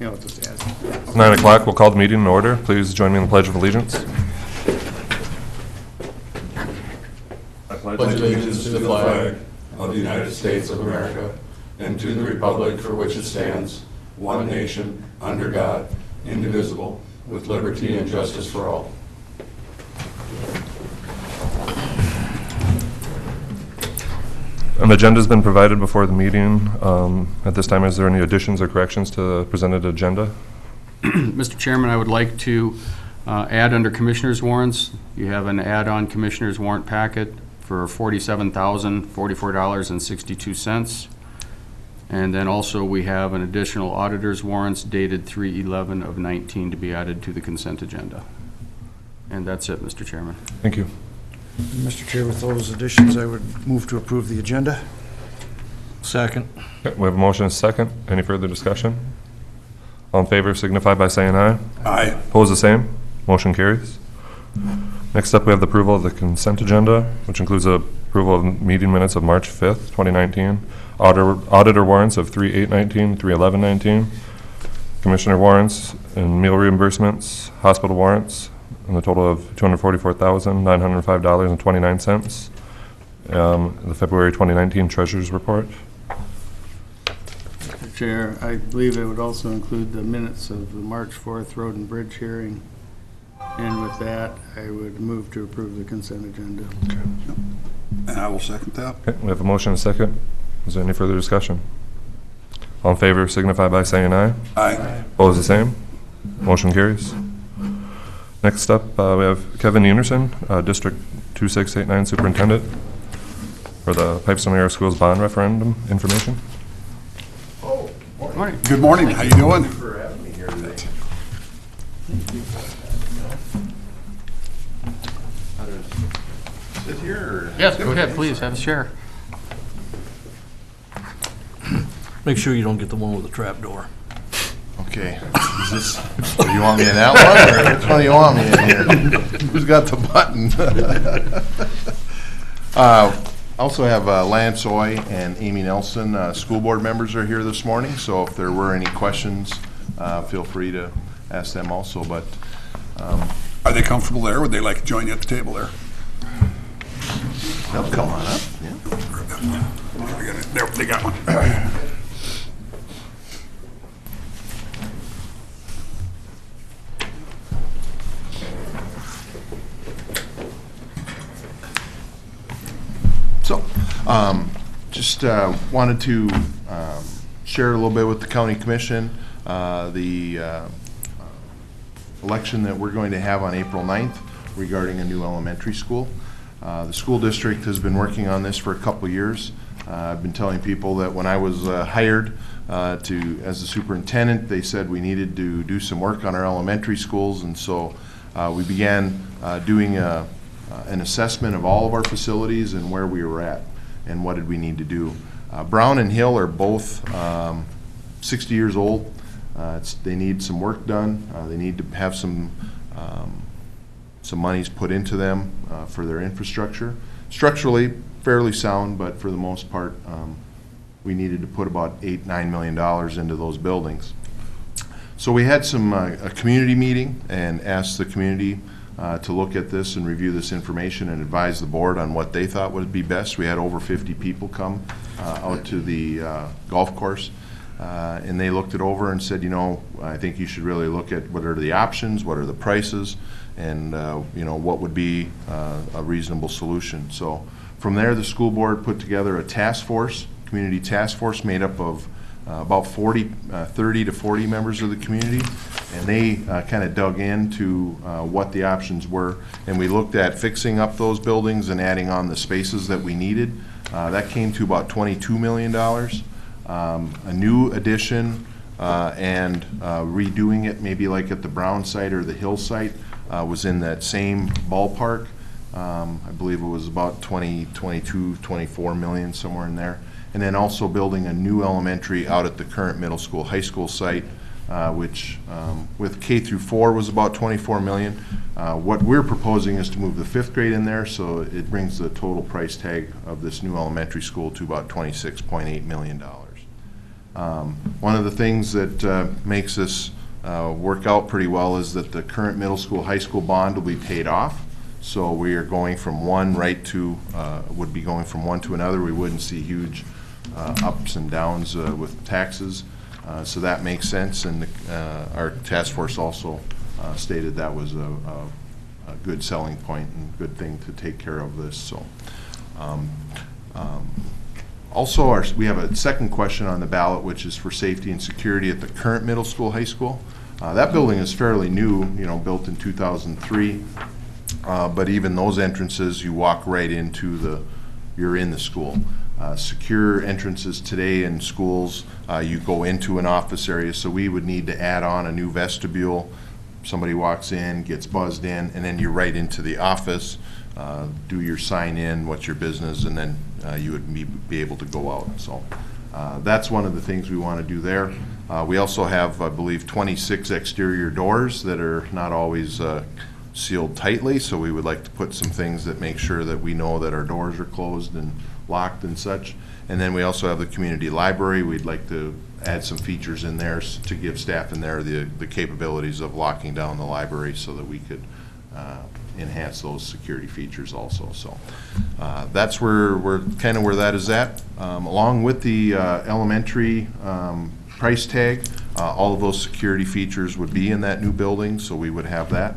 just add. 9 o'clock, we'll call the meeting in order. Please join me in the Pledge of Allegiance. I pledge allegiance to the flag of the United States of America and to the republic for which it stands, one nation, under God, indivisible, with liberty and justice for all. An agenda has been provided before the meeting. At this time, is there any additions or corrections to the presented agenda? Mr. Chairman, I would like to add under Commissioners' warrants, you have an add-on Commissioners' warrant packet for $47,044.62. And then also we have an additional auditor's warrants dated 3/11 of 19 to be added to the consent agenda. And that's it, Mr. Chairman. Thank you. Mr. Chair, with those additions, I would move to approve the agenda. Second. Okay, we have a motion and a second. Any further discussion? All in favor signify by saying aye. Aye. Opposed, the same. Motion carries. Next up, we have the approval of the consent agenda, which includes the approval of meeting minutes of March 5th, 2019, auditor warrants of 3/8/19, 3/11/19, commissioner warrants and meal reimbursements, hospital warrants, in the total of $244,905.29. The February 2019 Treasurer's Report. Mr. Chair, I believe it would also include the minutes of the March 4th Road and Bridge hearing. And with that, I would move to approve the consent agenda. And I will second that. Okay, we have a motion and a second. Is there any further discussion? All in favor signify by saying aye. Aye. Opposed, the same. Motion carries. Next up, we have Kevin Anderson, District 2689 Superintendent, for the Pipestone Area Schools Bond Referendum information. Good morning. Good morning, how you doing? Thank you for having me here today. How to sit here? Or? Yes, go ahead, please, have a chair. Make sure you don't get the one with the trap door. Okay. Is this, do you want me in that one, or which one do you want me in here? Who's got the button? Also have Lance Oy and Amy Nelson, school board members are here this morning, so if there were any questions, feel free to ask them also, but Are they comfortable there? Would they like to join you at the table there? they'll come on up. Yeah. There, they got one. So, just wanted to share a little bit with the county commission the election that we're going to have on April 9th regarding a new elementary school. The school district has been working on this for a couple of years. I've been telling people that when I was hired as the superintendent, they said we needed to do some work on our elementary schools, and so we began doing an assessment of all of our facilities and where we were at and what did we need to do. Brown and Hill are both 60 years old. They need some work done. They need to have some monies put into them for their infrastructure. Structurally, fairly sound, but for the most part, we needed to put about $8-9 million into those buildings. So we had a community meeting and asked the community to look at this and review this information and advise the board on what they thought would be best. We had over 50 people come out to the golf course, and they looked it over and said, you know, I think you should really look at what are the options, what are the prices, and you know, what would be a reasonable solution. So from there, the school board put together a task force, community task force made up of about 30 to 40 members of the community, and they kind of dug into what the options were, and we looked at fixing up those buildings and adding on the spaces that we needed. That came to about $22 million. A new addition and redoing it, maybe like at the Brown site or the Hill site, was in that same ballpark. I believe it was about 24 million, somewhere in there. And then also building a new elementary out at the current middle school, high school site, which with K through 4 was about 24 million. What we're proposing is to move the 5th grade in there, so it brings the total price tag of this new elementary school to about $26.8 million. One of the things that makes this work out pretty well is that the current middle school, high school bond will be paid off. So we are going from one would be going from one to another. We wouldn't see huge ups and downs with taxes. So that makes sense, and our task force also stated that was a good selling point and good thing to take care of this. So, also, we have a second question on the ballot, which is for safety and security at the current middle school, high school. That building is fairly new, built in 2003. But even those entrances, you walk right into you're in the school. Secure entrances today in schools, you go into an office area, so we would need to add on a new vestibule. Somebody walks in, gets buzzed in, and then you're right into the office, do your sign in, what's your business, and then you would be able to go out. So that's one of the things we want to do there. We also have, I believe, 26 exterior doors that are not always sealed tightly, so we would like to put some things that make sure that we know that our doors are closed and locked and such. And then we also have the community library. We'd like to add some features in there to give staff in there the capabilities of locking down the library so that we could enhance those security features also. So that's where that is at. Along with the elementary price tag, all of those security features would be in that new building, so we would have that.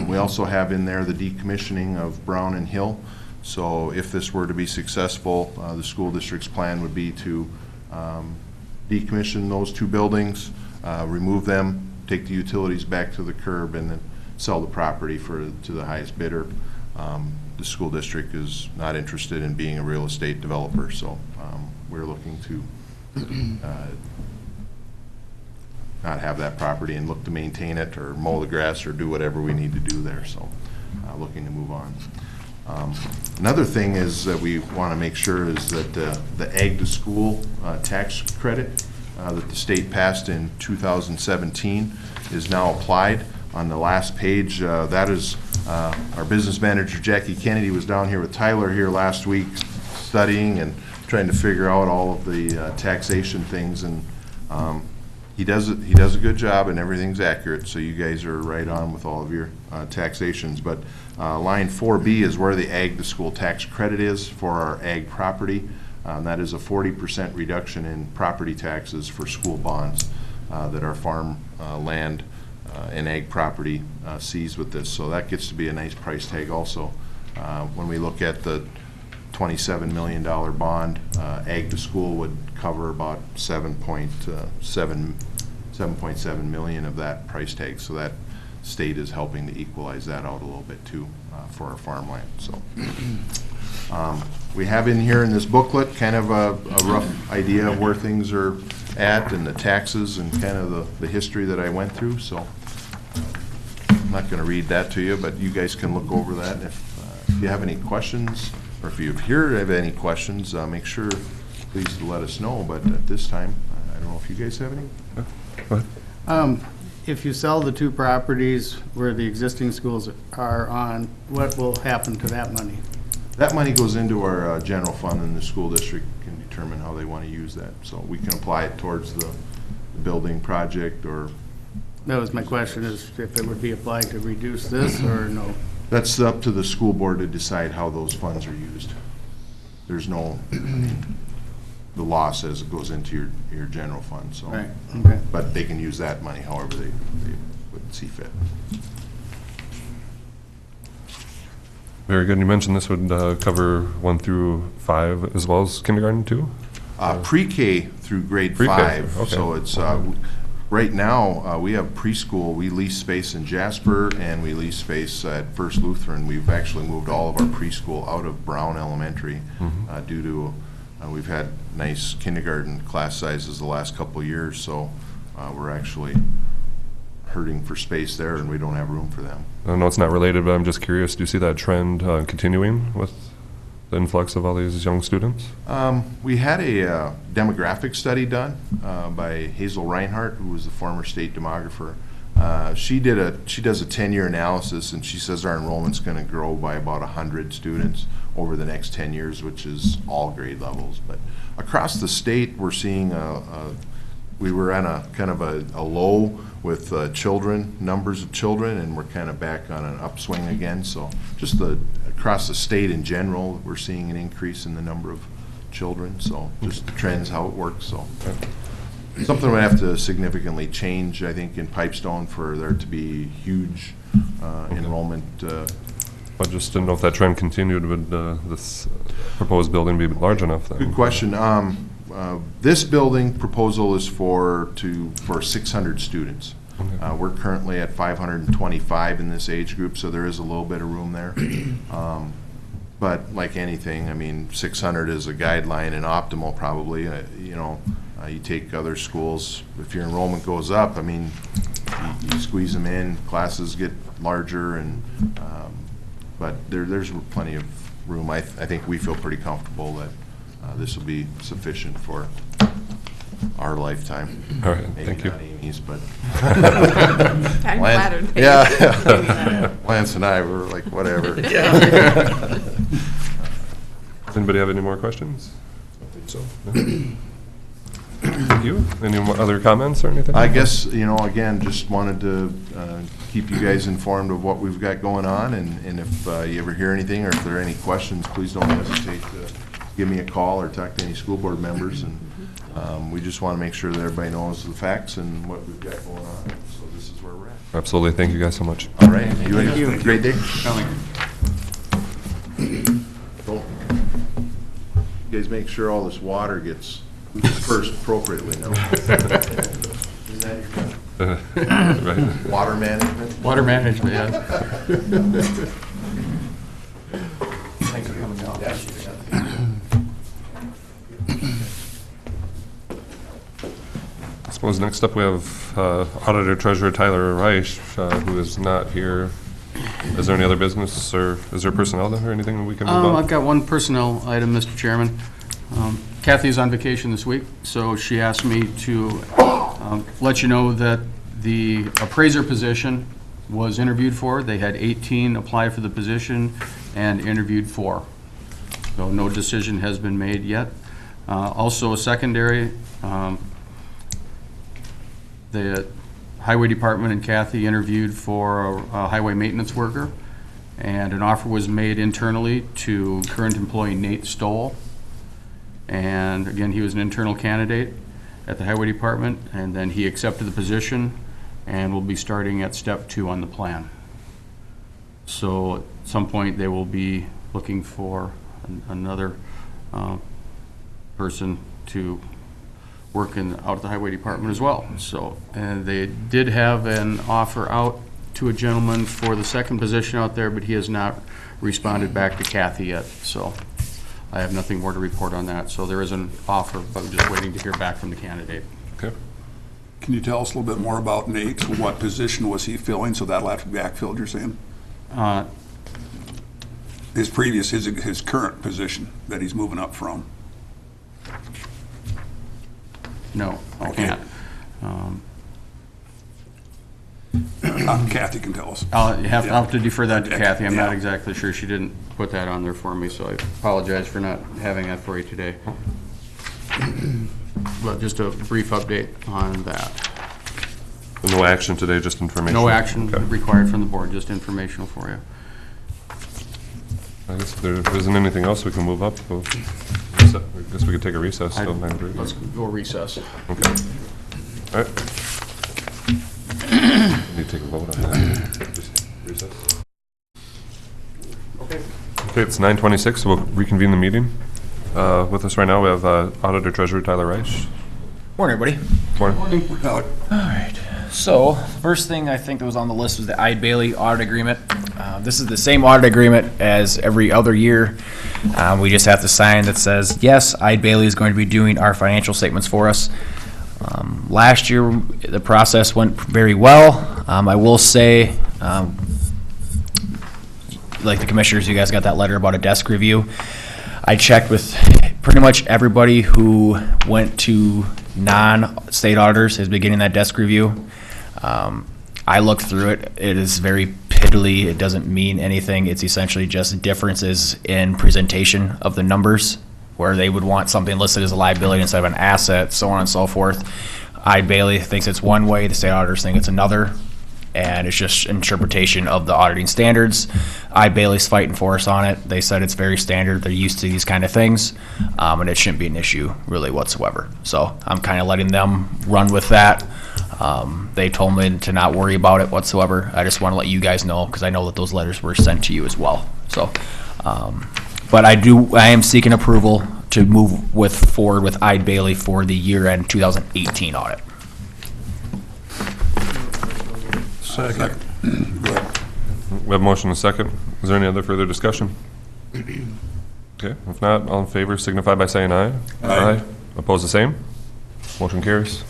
We also have in there the decommissioning of Brown and Hill. So if this were to be successful, the school district's plan would be to decommission those two buildings, remove them, take the utilities back to the curb, and then sell the property to the highest bidder. The school district is not interested in being a real estate developer, so we're looking to not have that property and look to maintain it or mow the grass or do whatever we need to do there. So looking to move on. Another thing is that we want to make sure is that the ag to school tax credit that the state passed in 2017 is now applied. On the last page, that is our business manager Jackie Kennedy was down here with Tyler here last week studying and trying to figure out all of the taxation things, and he does a good job and everything's accurate, so you guys are right on with all of your taxations. But line 4B is where the ag to school tax credit is for our ag property. That is a 40% reduction in property taxes for school bonds that our farm land and ag property sees with this. So that gets to be a nice price tag also. When we look at the $27 million bond, ag to school would cover about 7.7 million of that price tag. So that state is helping to equalize that out a little bit too for our farmland. So we have in here in this booklet kind of a rough idea of where things are at and the taxes and kind of the history that I went through. So I'm not going to read that to you, but you guys can look over that. And if you have any questions, or if you have any questions, make sure please to let us know. But at this time, I don't know if you guys have any. Go ahead. If you sell the two properties where the existing schools are on, what will happen to that money? That money goes into our general fund, and the school district can determine how they want to use that. So we can apply it towards the building project, or... That was my question, is if it would be applied to reduce this or no? That's up to the school board to decide how those funds are used. There's no, the law says it goes into your general fund, so. Right, okay. But they can use that money however they would see fit. Very good. You mentioned this would cover 1 through 5 as well as kindergarten too? Pre-K through grade Pre-K, 5. okay. So it's, right now, we have preschool. We lease space in Jasper and we lease space at First Lutheran. We've actually moved all of our preschool out of Brown Elementary due to, we've had nice kindergarten class sizes the last couple of years, so we're actually hurting for space there and we don't have room for them. I know it's not related, but I'm just curious, do you see that trend continuing with the influx of all these young students? We had a demographic study done by Hazel Reinhardt, who was the former state demographer. She does a 10-year analysis, and she says our enrollment's going to grow by about 100 students over the next 10 years, which is all grade levels. But across the state, we're seeing we were on a kind of a low with numbers of children, and we're kind of back on an upswing again. So just across the state in general, we're seeing an increase in the number of children. So just the trends, how it works. So something we have to significantly change, I think, in Pipestone for there to be huge enrollment. I just didn't know if that trend continued. Would this proposed building be large enough then? Good question. This building proposal is for 600 students. We're currently at 525 in this age group, so there is a little bit of room there. But like anything, I mean, 600 is a guideline and optimal probably. You take other schools, if your enrollment goes up, I mean, you squeeze them in, classes get larger, but there's plenty of room. I think we feel pretty comfortable that this will be sufficient for our lifetime. All right, Maybe thank you. not Amy's, but I'm flattered. yeah. Lance and I were like, whatever. Does anybody have any more questions? I think so. No? Thank you. Any other comments or anything? I guess, again, just wanted to keep you guys informed of what we've got going on, and if you ever hear anything or if there are any questions, please don't hesitate to give me a call or talk to any school board members. And we just want to make sure that everybody knows the facts and what we've got going on. So this is where we're at. Absolutely. Thank you guys so much. All right. You have a great day. Cool. You guys make sure all this water gets dispersed appropriately now. Isn't that your Right. water management? Water management, yeah. Thanks for coming down. I suppose next up we have Auditor Treasurer Tyler Reich, who is not here. Is there any other business, or is there personnel or anything that we can move on? I've got one personnel item, Mr. Chairman. Kathy's on vacation this week, so she asked me to let you know that the appraiser position was interviewed for. They had 18 apply for the position and interviewed 4. So no decision has been made yet. Also a secondary, the Highway Department and Kathy interviewed for a highway maintenance worker, and an offer was made internally to current employee Nate Stoll. And again, he was an internal candidate at the Highway Department, and then he accepted the position and will be starting at step 2 on the plan. So at some point, they will be looking for another person to work out at the Highway Department as well. So, and they did have an offer out to a gentleman for the second position out there, but he has not responded back to Kathy yet. So I have nothing more to report on that. So there is an offer, but I'm just waiting to hear back from the candidate. Okay. Can you tell us a little bit more about Nate? What position was he filling? So that'll have to be backfilled, you're saying? His current position that he's moving up from. No, I Okay. can't. Kathy can tell us. I'll have to defer that to Yeah. Kathy. I'm not Yeah. exactly sure. She didn't put that on there for me, so I apologize for not having that for you today. But just a brief update on that. No action today, just information. No action Okay. required from the board, just informational for you. I guess if there isn't anything else, we can move up. I guess we could take a recess till 9:30. Let's go recess. Okay. All right. Need to take a vote on that. Just recess. Okay, it's 9:26, so we'll reconvene the meeting. With us right now, we have Auditor Treasurer Tyler Reich. Morning, everybody. Morning. All right. So, first thing I think that was on the list was the Eide Bailey audit agreement. This is the same audit agreement as every other year. We just have to sign that says, yes, Eide Bailey is going to be doing our financial statements for us. Last year, the process went very well. I will say, like the commissioners, you guys got that letter about a desk review. I checked with pretty much everybody who went to non-state auditors has been getting that desk review. I looked through it. It is very piddly. It doesn't mean anything. It's essentially just differences in presentation of the numbers, where they would want something listed as a liability instead of an asset, so on and so forth. Eide Bailey thinks it's one way, the state auditors think it's another, and it's just interpretation of the auditing standards. Eide Bailey's fighting for us on it. They said it's very standard. They're used to these kind of things, and it shouldn't be an issue really whatsoever. So I'm kind of letting them run with that. They told me to not worry about it whatsoever. I just want to let you guys know, because I know that those letters were sent to you as well. So, but I am seeking approval to move forward with Eide Bailey for the year-end 2018 audit. Second. We have a motion and a second. Is there any other further discussion? Okay, if not, all in favor signify by saying aye. Aye. Oppose the same? Motion carries.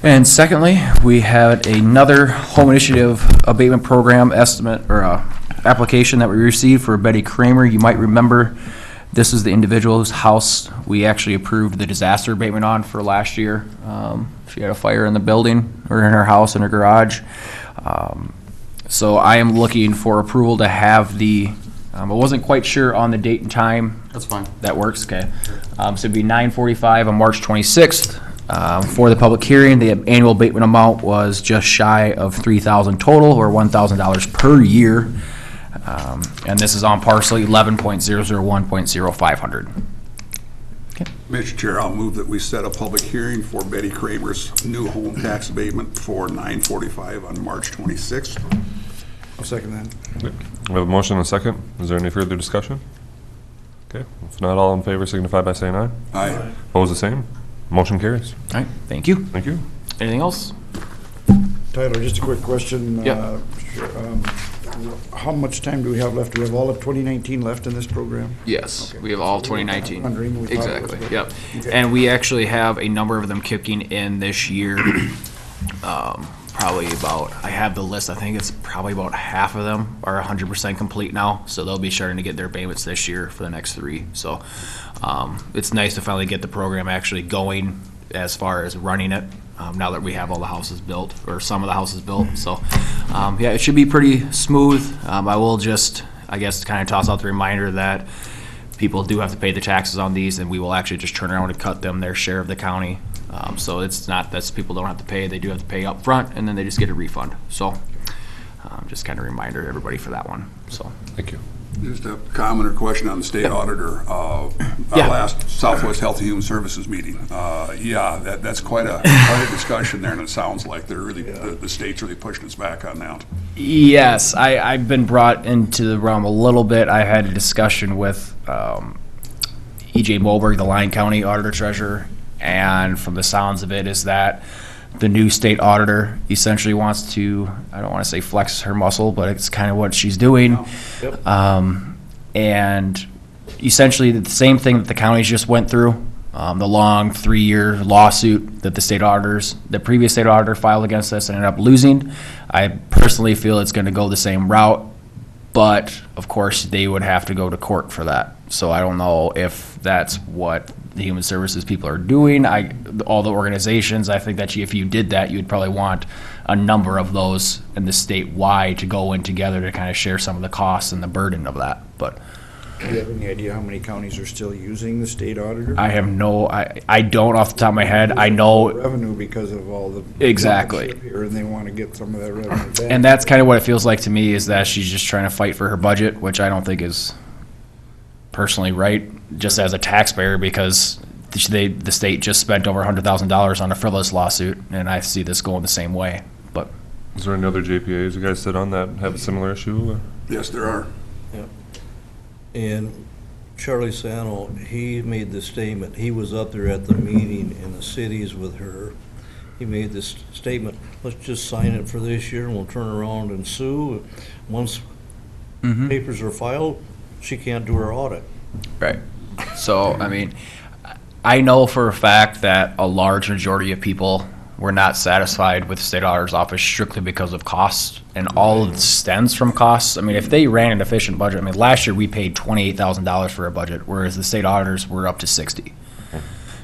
And secondly, we had another home initiative abatement program estimate, or application that we received for Betty Kramer. You might remember, this is the individual whose house we actually approved the disaster abatement on for last year. She had a fire in the building, or in her house, in her garage. So I am looking for approval to have the, I wasn't quite sure on the date and time. That's fine. That works, okay. So it'd be 9:45 on March 26th. For the public hearing, the annual abatement amount was just shy of $3,000 total, or $1,000 per year. And this is on parcel 11.001.0500. Mr. Chair, I'll move that we set a public hearing for Betty Kramer's new home tax abatement for 9:45 on March 26th. I'll second that. We have a motion and a second. Is there any further discussion? Okay, if not, all in favor signify by saying aye. Aye. Oppose the same? Motion carries. All right, thank you. Thank you. Anything else? Tyler, just a quick question. Yeah. How much time do we have left? Do we have all of 2019 left in this program? Yes, Okay. we have all 2019. Wondering, we thought it was, Exactly, but- yep. Okay. And we actually have a number of them kicking in this year. Probably about, I have the list, I think it's probably about half of them are 100% complete now, so they'll be starting to get their payments this year for the next 3. So it's nice to finally get the program actually going as far as running it, now that we have all the houses built, or some of the houses built. So yeah, it should be pretty smooth. I will just, I guess, kind of toss out the reminder that people do have to pay the taxes on these, and we will actually just turn around and cut them their share of the county. So it's not that people don't have to pay, they do have to pay up front, and then they just get a refund. So just kind of reminder to everybody for that one, so. Thank you. Just a comment or question on the state auditor. Yeah. Our last Southwest Health and Human Services meeting. Yeah, that's quite a discussion there, and it sounds like they're really, the state's really pushing us back on that. Yes, I've been brought into the realm a little bit. I had a discussion with E.J. Moberg, the Lyon County Auditor Treasurer, and from the sounds of it is that the new state auditor essentially wants to, I don't want to say flex her muscle, but it's kind of what she's doing. Yep. And essentially the same thing that the counties just went through, the long 3-year lawsuit that the previous state auditor filed against us and ended up losing. I personally feel it's going to go the same route, but of course they would have to go to court for that. So I don't know if that's what the human services people are doing. All the organizations, I think that if you did that, you'd probably want a number of those in the statewide to go in together to kind of share some of the costs and the burden of that. But Do you have any idea how many counties are still using the state auditor? I have I don't off the top of my head. I know, Revenue because of all the. Exactly. Here, and they want to get some of that revenue back. and that's kind of what it feels like to me, is that she's just trying to fight for her budget, which I don't think is personally right, just as a taxpayer, because the state just spent over $100,000 on a frivolous lawsuit, and I see this going the same way. But Is there any other JPAs you guys sit on that have a similar issue? Yes, there are. And Charlie Sano, he made the statement, he was up there at the meeting in the cities with her. He made this statement, let's just sign it for this year and we'll turn around and sue. Once papers are filed, she can't do her audit. right. So I mean, I know for a fact that a large majority of people were not satisfied with the state auditor's office strictly because of costs, and all of it stems from costs. I mean, if they ran an efficient budget, I mean, last year we paid $28,000 for a budget, whereas the state auditors were up to 60.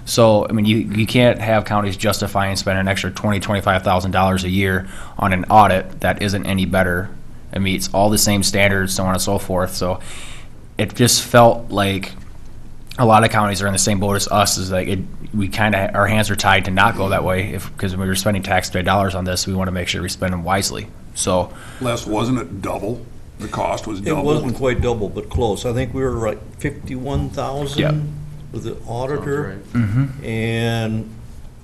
So, I mean, you can't have counties justifying spending an extra $25,000 a year on an audit that isn't any better. It meets all the same standards, so on and so forth. So it just felt like a lot of counties are in the same boat as us, is like we kind of, our hands are tied to not go that way, because when we're spending taxpayer dollars on this, we want to make sure we spend them wisely. So Les, wasn't it double? The cost was It double? wasn't quite double, but close. I think we were like 51,000 Yep. with the auditor. Sounds And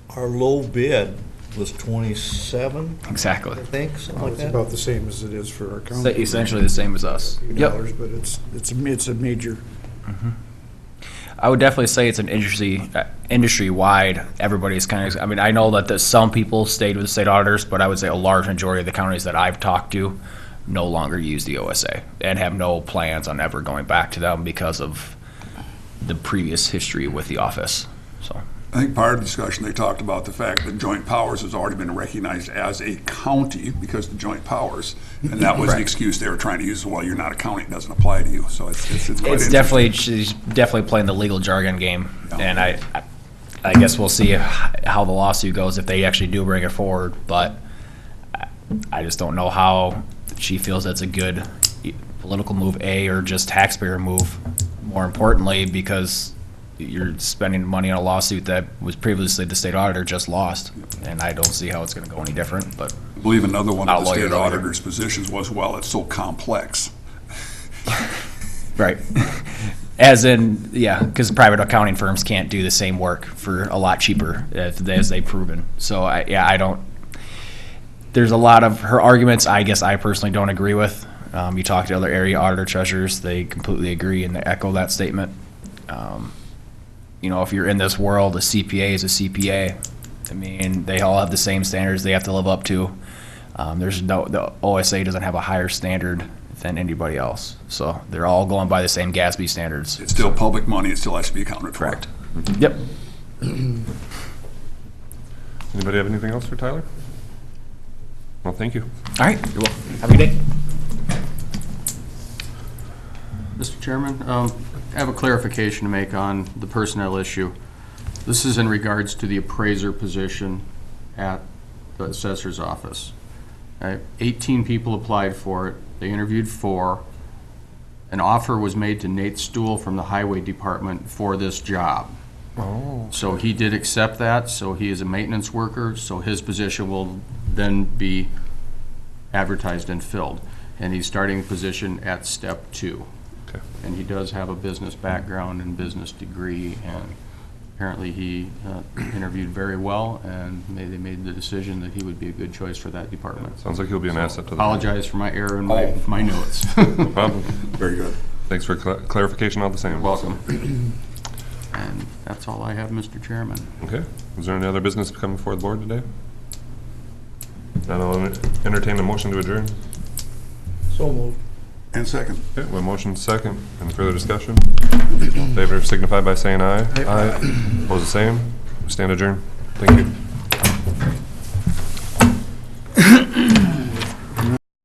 our low bid was 27, exactly. I think, something like It's that. about the same as it is for our So county. essentially the same as us. Yep. Dollars, but it's a major. I would definitely say it's an industry-wide, everybody's kind of, I mean, I know that some people stayed with the state auditors, but I would say a large majority of the counties that I've talked to no longer use the OSA and have no plans on ever going back to them because of the previous history with the office, so. I think part of the discussion, they talked about the fact that joint powers has already been recognized as a county because of the joint powers. And that was the Right. excuse they were trying to use, well, you're not a county, it doesn't apply to you. So it's quite It's interesting. definitely, she's definitely playing the legal jargon game, and I guess we'll see how the lawsuit goes if they actually do bring it forward, but I just don't know how she feels that's a good political move, or just taxpayer move, more importantly, because you're spending money on a lawsuit that was previously the state auditor just lost, and I don't see how it's gonna go any different, but. I believe another one Not of a the lawyer, state though, either. auditor's positions was, well, it's so complex. Right. As in, yeah, because private accounting firms can't do the same work for a lot cheaper as they've proven. So I don't, there's a lot of her arguments I guess I personally don't agree with. You talk to other area auditor treasurers, they completely agree and they echo that statement. You know, if you're in this world, a CPA is a CPA. I mean, they all have the same standards they have to live up to. The OSA doesn't have a higher standard than anybody else. So they're all going by the same GASB standards. It's still public money, it still has to be accounted for. Correct. Yep. Anybody have anything else for Tyler? Well, thank you. All right. You're welcome. Have a good day. Mr. Chairman, I have a clarification to make on the personnel issue. This is in regards to the appraiser position at the assessor's office. 18 people applied for it. They interviewed 4. An offer was made to Nate Stool from the Highway Department for this job. Oh. So he did accept that, so he is a maintenance worker, so his position will then be advertised and filled. And he's starting the position at step 2. Okay. And he does have a business background and business degree, and apparently he interviewed very well, and they made the decision that he would be a good choice for that department. Sounds like he'll be an asset to the. Apologize for my error in my notes. No problem. Very good. Thanks for clarification all the same. Welcome. And that's all I have, Mr. Chairman. Okay. Is there any other business coming before the board today? Then I'll entertain a motion to adjourn. So moved. And second. Okay, well, motion second. Any further discussion? All in favor signify by saying aye. Aye. Opposed the same. We stand adjourned. Thank you.